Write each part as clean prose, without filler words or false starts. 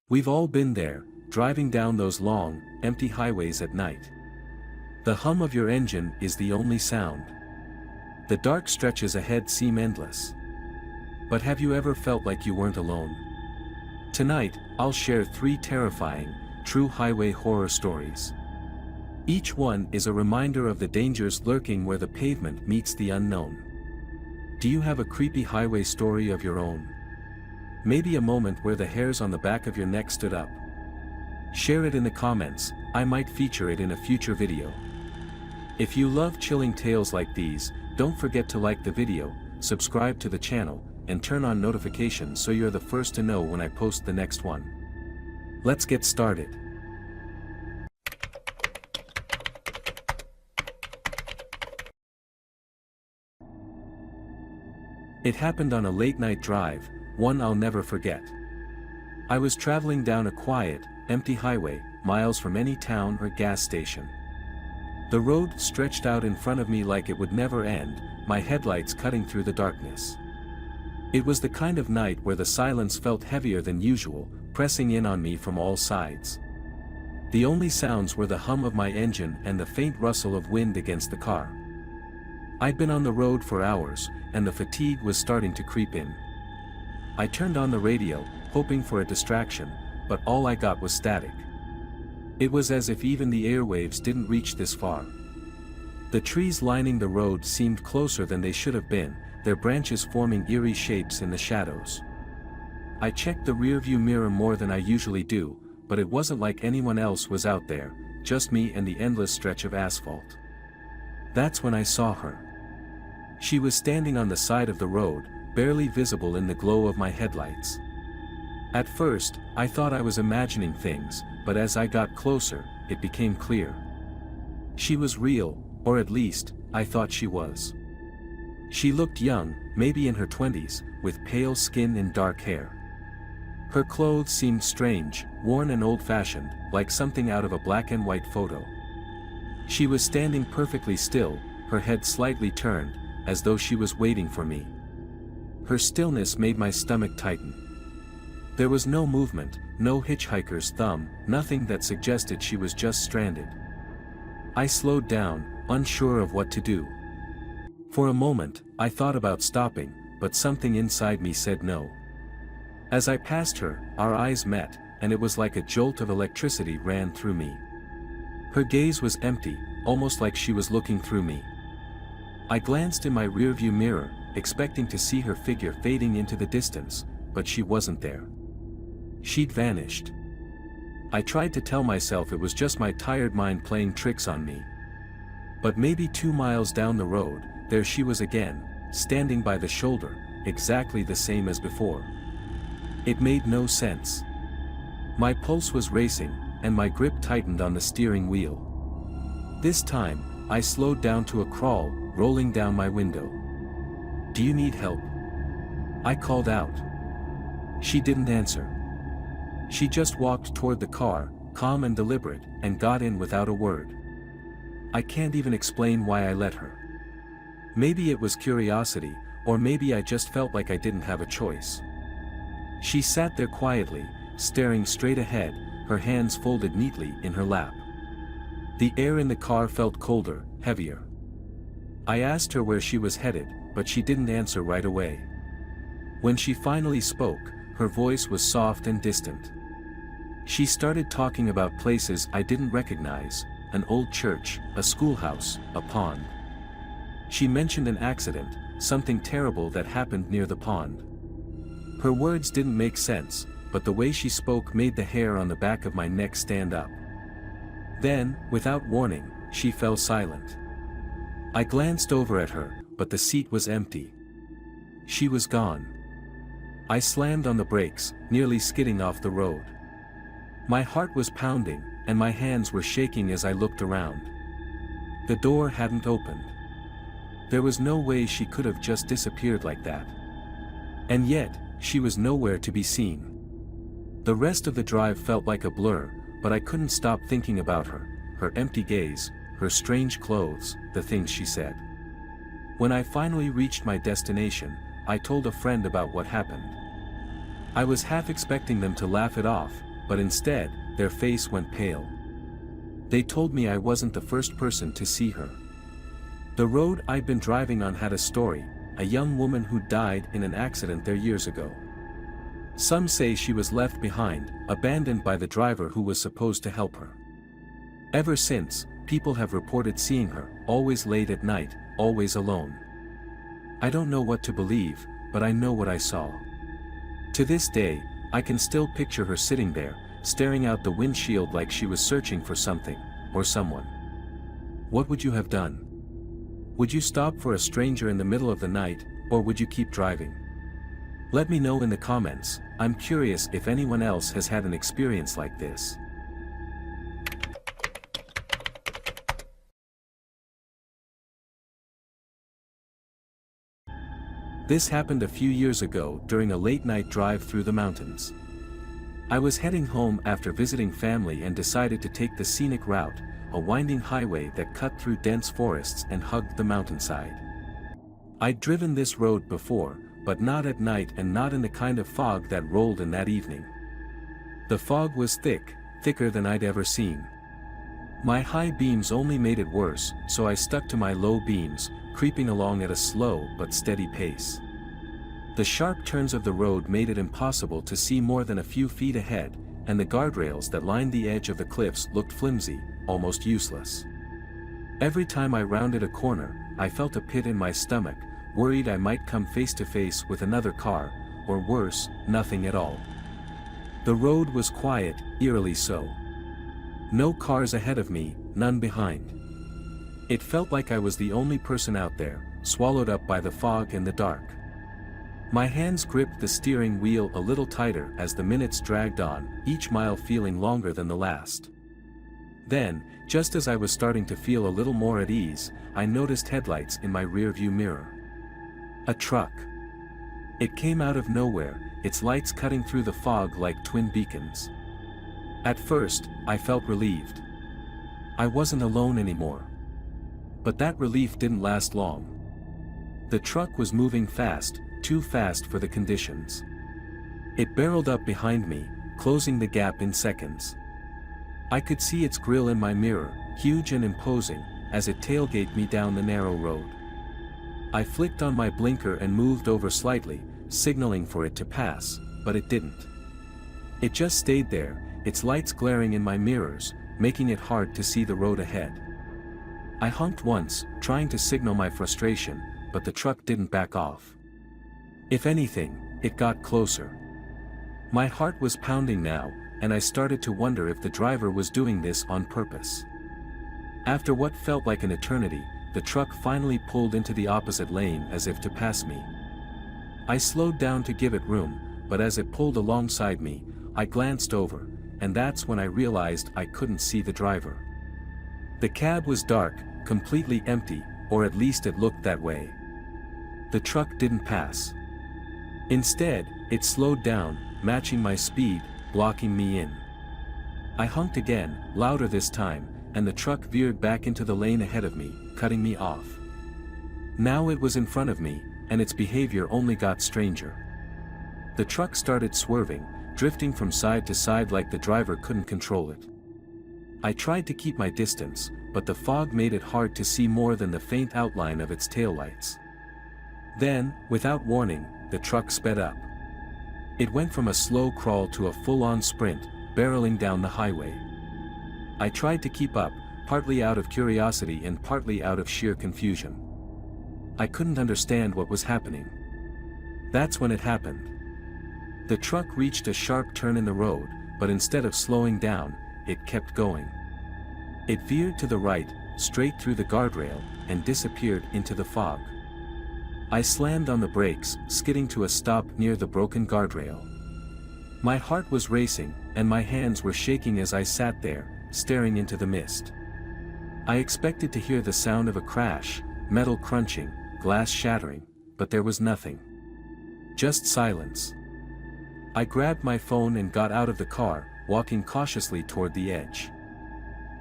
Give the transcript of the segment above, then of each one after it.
We've all been there, driving down those long, empty highways at night. The hum of your engine is the only sound. The dark stretches ahead seem endless. But have you ever felt like you weren't alone? Tonight, I'll share 3 terrifying, true highway horror stories. Each one is a reminder of the dangers lurking where the pavement meets the unknown. Do you have a creepy highway story of your own? Maybe a moment where the hairs on the back of your neck stood up. Share it in the comments, I might feature it in a future video. If you love chilling tales like these, don't forget to like the video, subscribe to the channel, and turn on notifications so you're the first to know when I post the next one. Let's get started. It happened on a late-night drive, one I'll never forget. I was traveling down a quiet, empty highway, miles from any town or gas station. The road stretched out in front of me like it would never end, my headlights cutting through the darkness. It was the kind of night where the silence felt heavier than usual, pressing in on me from all sides. The only sounds were the hum of my engine and the faint rustle of wind against the car. I'd been on the road for hours, and the fatigue was starting to creep in. I turned on the radio, hoping for a distraction, but all I got was static. It was as if even the airwaves didn't reach this far. The trees lining the road seemed closer than they should have been, their branches forming eerie shapes in the shadows. I checked the rearview mirror more than I usually do, but it wasn't like anyone else was out there, just me and the endless stretch of asphalt. That's when I saw her. She was standing on the side of the road, barely visible in the glow of my headlights. At first, I thought I was imagining things, but as I got closer, it became clear. She was real, or at least, I thought she was. She looked young, maybe in her 20s, with pale skin and dark hair. Her clothes seemed strange, worn and old-fashioned, like something out of a black and white photo. She was standing perfectly still, her head slightly turned, as though she was waiting for me. Her stillness made my stomach tighten. There was no movement, no hitchhiker's thumb, nothing that suggested she was just stranded. I slowed down, unsure of what to do. For a moment, I thought about stopping, but something inside me said no. As I passed her, our eyes met, and it was like a jolt of electricity ran through me. Her gaze was empty, almost like she was looking through me. I glanced in my rearview mirror, expecting to see her figure fading into the distance, but she wasn't there. She'd vanished. I tried to tell myself it was just my tired mind playing tricks on me. But maybe 2 miles down the road, there she was again, standing by the shoulder, exactly the same as before. It made no sense. My pulse was racing, and my grip tightened on the steering wheel. This time, I slowed down to a crawl, rolling down my window. "Do you need help?" I called out. She didn't answer. She just walked toward the car, calm and deliberate, and got in without a word. I can't even explain why I let her. Maybe it was curiosity, or maybe I just felt like I didn't have a choice. She sat there quietly, staring straight ahead, her hands folded neatly in her lap. The air in the car felt colder, heavier. I asked her where she was headed, but she didn't answer right away. When she finally spoke, her voice was soft and distant. She started talking about places I didn't recognize, an old church, a schoolhouse, a pond. She mentioned an accident, something terrible that happened near the pond. Her words didn't make sense, but the way she spoke made the hair on the back of my neck stand up. Then, without warning, she fell silent. I glanced over at her, but the seat was empty. She was gone. I slammed on the brakes, nearly skidding off the road. My heart was pounding, and my hands were shaking as I looked around. The door hadn't opened. There was no way she could have just disappeared like that. And yet, she was nowhere to be seen. The rest of the drive felt like a blur, but I couldn't stop thinking about her, her empty gaze, her strange clothes, the things she said. When I finally reached my destination, I told a friend about what happened. I was half expecting them to laugh it off, but instead, their face went pale. They told me I wasn't the first person to see her. The road I'd been driving on had a story, a young woman who died in an accident there years ago. Some say she was left behind, abandoned by the driver who was supposed to help her. Ever since, people have reported seeing her, always late at night, always alone. I don't know what to believe, but I know what I saw. To this day, I can still picture her sitting there, staring out the windshield like she was searching for something, or someone. What would you have done? Would you stop for a stranger in the middle of the night, or would you keep driving? Let me know in the comments. I'm curious if anyone else has had an experience like this. This happened a few years ago during a late-night drive through the mountains. I was heading home after visiting family and decided to take the scenic route, a winding highway that cut through dense forests and hugged the mountainside. I'd driven this road before, but not at night and not in the kind of fog that rolled in that evening. The fog was thick, thicker than I'd ever seen. My high beams only made it worse, so I stuck to my low beams, creeping along at a slow but steady pace. The sharp turns of the road made it impossible to see more than a few feet ahead, and the guardrails that lined the edge of the cliffs looked flimsy, almost useless. Every time I rounded a corner, I felt a pit in my stomach, worried I might come face to face with another car, or worse, nothing at all. The road was quiet, eerily so. No cars ahead of me, none behind. It felt like I was the only person out there, swallowed up by the fog and the dark. My hands gripped the steering wheel a little tighter as the minutes dragged on, each mile feeling longer than the last. Then, just as I was starting to feel a little more at ease, I noticed headlights in my rearview mirror. A truck. It came out of nowhere, its lights cutting through the fog like twin beacons. At first, I felt relieved. I wasn't alone anymore. But that relief didn't last long. The truck was moving fast, too fast for the conditions. It barreled up behind me, closing the gap in seconds. I could see its grille in my mirror, huge and imposing, as it tailgated me down the narrow road. I flicked on my blinker and moved over slightly, signaling for it to pass, but it didn't. It just stayed there, its lights glaring in my mirrors, making it hard to see the road ahead. I honked once, trying to signal my frustration, but the truck didn't back off. If anything, it got closer. My heart was pounding now, and I started to wonder if the driver was doing this on purpose. After what felt like an eternity, the truck finally pulled into the opposite lane as if to pass me. I slowed down to give it room, but as it pulled alongside me, I glanced over, and that's when I realized I couldn't see the driver. The cab was dark, completely empty, or at least it looked that way. The truck didn't pass. Instead, it slowed down, matching my speed, blocking me in. I honked again, louder this time, and the truck veered back into the lane ahead of me, cutting me off. Now it was in front of me, and its behavior only got stranger. The truck started swerving, drifting from side to side like the driver couldn't control it. I tried to keep my distance, but the fog made it hard to see more than the faint outline of its taillights. Then, without warning, the truck sped up. It went from a slow crawl to a full-on sprint, barreling down the highway. I tried to keep up, partly out of curiosity and partly out of sheer confusion. I couldn't understand what was happening. That's when it happened. The truck reached a sharp turn in the road, but instead of slowing down, it kept going. It veered to the right, straight through the guardrail, and disappeared into the fog. I slammed on the brakes, skidding to a stop near the broken guardrail. My heart was racing, and my hands were shaking as I sat there, staring into the mist. I expected to hear the sound of a crash, metal crunching, glass shattering, but there was nothing. Just silence. I grabbed my phone and got out of the car, walking cautiously toward the edge.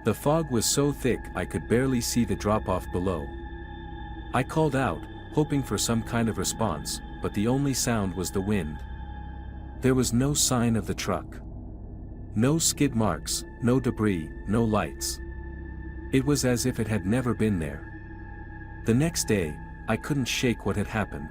The fog was so thick I could barely see the drop-off below. I called out, hoping for some kind of response, but the only sound was the wind. There was no sign of the truck. No skid marks, no debris, no lights. It was as if it had never been there. The next day, I couldn't shake what had happened.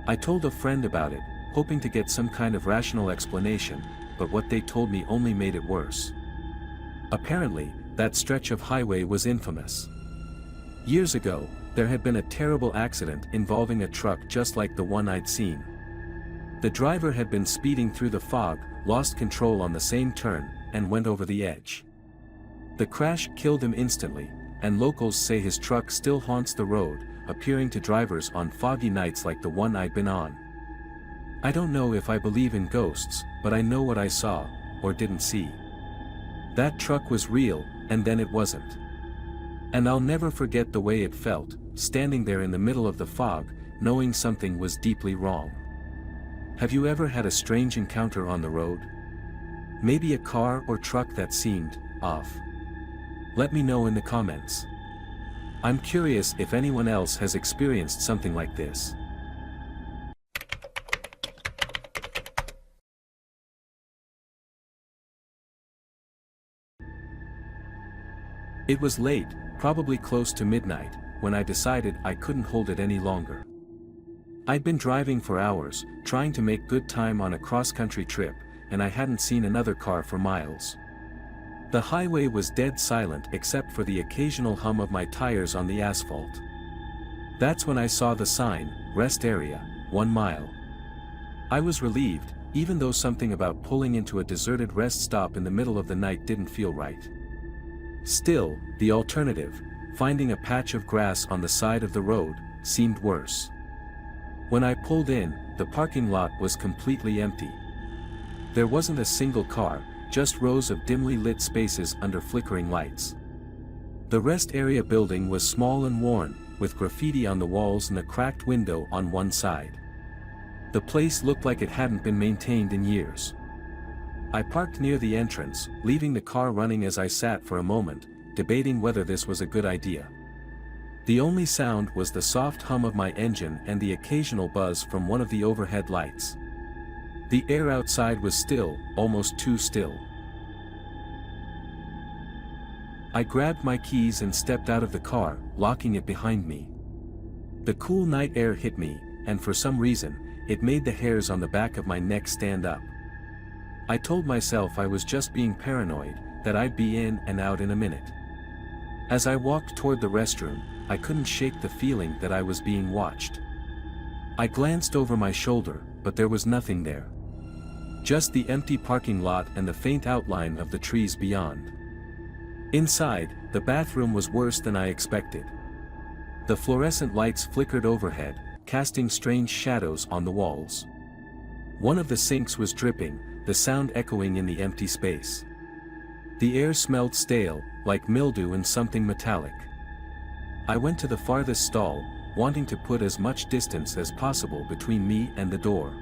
I told a friend about it, hoping to get some kind of rational explanation, but what they told me only made it worse. Apparently, that stretch of highway was infamous. Years ago, there had been a terrible accident involving a truck just like the one I'd seen. The driver had been speeding through the fog, lost control on the same turn, and went over the edge. The crash killed him instantly, and locals say his truck still haunts the road, appearing to drivers on foggy nights like the one I'd been on. I don't know if I believe in ghosts, but I know what I saw, or didn't see. That truck was real, and then it wasn't. And I'll never forget the way it felt, standing there in the middle of the fog, knowing something was deeply wrong. Have you ever had a strange encounter on the road? Maybe a car or truck that seemed off? Let me know in the comments. I'm curious if anyone else has experienced something like this. It was late, probably close to midnight, when I decided I couldn't hold it any longer. I'd been driving for hours, trying to make good time on a cross-country trip, and I hadn't seen another car for miles. The highway was dead silent except for the occasional hum of my tires on the asphalt. That's when I saw the sign, "Rest Area, 1 mile." I was relieved, even though something about pulling into a deserted rest stop in the middle of the night didn't feel right. Still, the alternative, finding a patch of grass on the side of the road, seemed worse. When I pulled in, the parking lot was completely empty. There wasn't a single car, just rows of dimly lit spaces under flickering lights. The rest area building was small and worn, with graffiti on the walls and a cracked window on one side. The place looked like it hadn't been maintained in years. I parked near the entrance, leaving the car running as I sat for a moment, debating whether this was a good idea. The only sound was the soft hum of my engine and the occasional buzz from one of the overhead lights. The air outside was still, almost too still. I grabbed my keys and stepped out of the car, locking it behind me. The cool night air hit me, and for some reason, it made the hairs on the back of my neck stand up. I told myself I was just being paranoid, that I'd be in and out in a minute. As I walked toward the restroom, I couldn't shake the feeling that I was being watched. I glanced over my shoulder, but there was nothing there. Just the empty parking lot and the faint outline of the trees beyond. Inside, the bathroom was worse than I expected. The fluorescent lights flickered overhead, casting strange shadows on the walls. One of the sinks was dripping, the sound echoing in the empty space. The air smelled stale, like mildew and something metallic. I went to the farthest stall, wanting to put as much distance as possible between me and the door.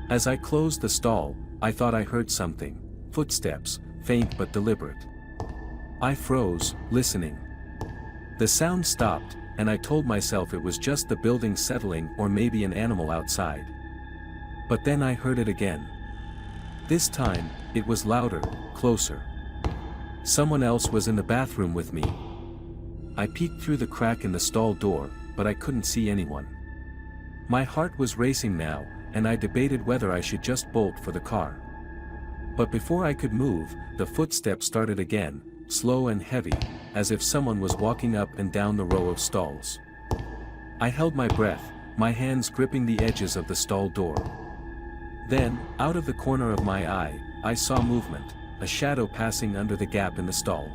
As I closed the stall, I thought I heard something, footsteps, faint but deliberate. I froze, listening. The sound stopped, and I told myself it was just the building settling or maybe an animal outside. But then I heard it again. This time, it was louder, closer. Someone else was in the bathroom with me. I peeked through the crack in the stall door, but I couldn't see anyone. My heart was racing now, and I debated whether I should just bolt for the car. But before I could move, the footsteps started again, slow and heavy, as if someone was walking up and down the row of stalls. I held my breath, my hands gripping the edges of the stall door. Then, out of the corner of my eye, I saw movement, a shadow passing under the gap in the stall.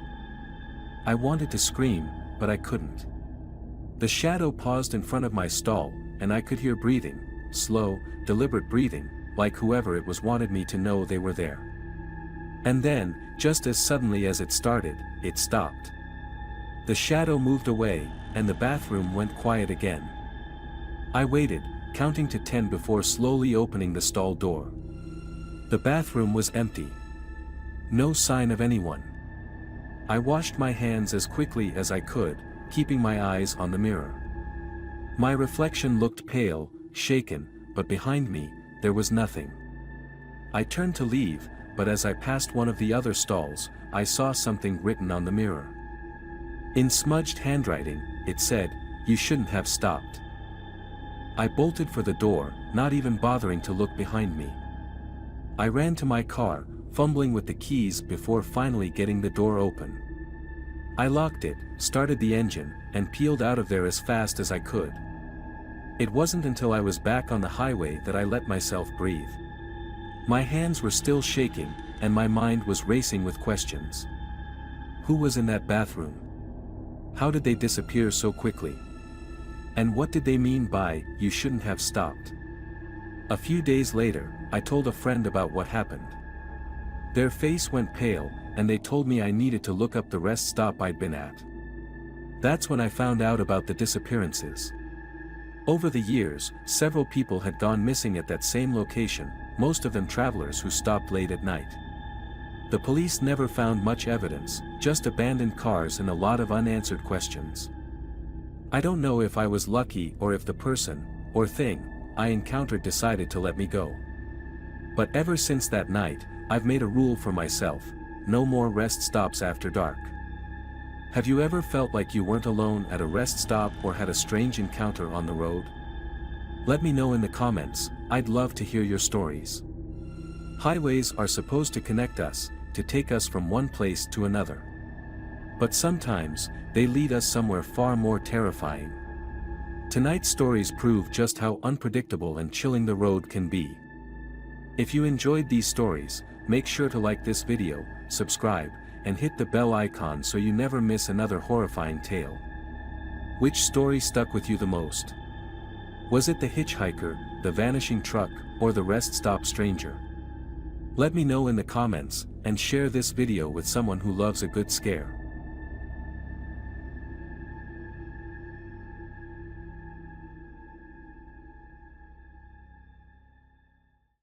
I wanted to scream, but I couldn't. The shadow paused in front of my stall, and I could hear breathing, slow, deliberate breathing, like whoever it was wanted me to know they were there. And then, just as suddenly as it started, it stopped. The shadow moved away, and the bathroom went quiet again. I waited, counting to 10 before slowly opening the stall door. The bathroom was empty. No sign of anyone. I washed my hands as quickly as I could, keeping my eyes on the mirror. My reflection looked pale, shaken, but behind me, there was nothing. I turned to leave, but as I passed one of the other stalls, I saw something written on the mirror. In smudged handwriting, it said, "You shouldn't have stopped." I bolted for the door, not even bothering to look behind me. I ran to my car, fumbling with the keys before finally getting the door open. I locked it, started the engine, and peeled out of there as fast as I could. It wasn't until I was back on the highway that I let myself breathe. My hands were still shaking, and my mind was racing with questions. Who was in that bathroom? How did they disappear so quickly? And what did they mean by, "You shouldn't have stopped"? A few days later, I told a friend about what happened. Their face went pale, and they told me I needed to look up the rest stop I'd been at. That's when I found out about the disappearances. Over the years, several people had gone missing at that same location, most of them travelers who stopped late at night. The police never found much evidence, just abandoned cars and a lot of unanswered questions. I don't know if I was lucky or if the person, or thing, I encountered decided to let me go. But ever since that night, I've made a rule for myself: no more rest stops after dark. Have you ever felt like you weren't alone at a rest stop or had a strange encounter on the road? Let me know in the comments. I'd love to hear your stories. Highways are supposed to connect us, to take us from one place to another. But sometimes, they lead us somewhere far more terrifying. Tonight's stories prove just how unpredictable and chilling the road can be. If you enjoyed these stories, make sure to like this video, subscribe, and hit the bell icon so you never miss another horrifying tale. Which story stuck with you the most? Was it the hitchhiker, the vanishing truck, or the rest stop stranger? Let me know in the comments, and share this video with someone who loves a good scare.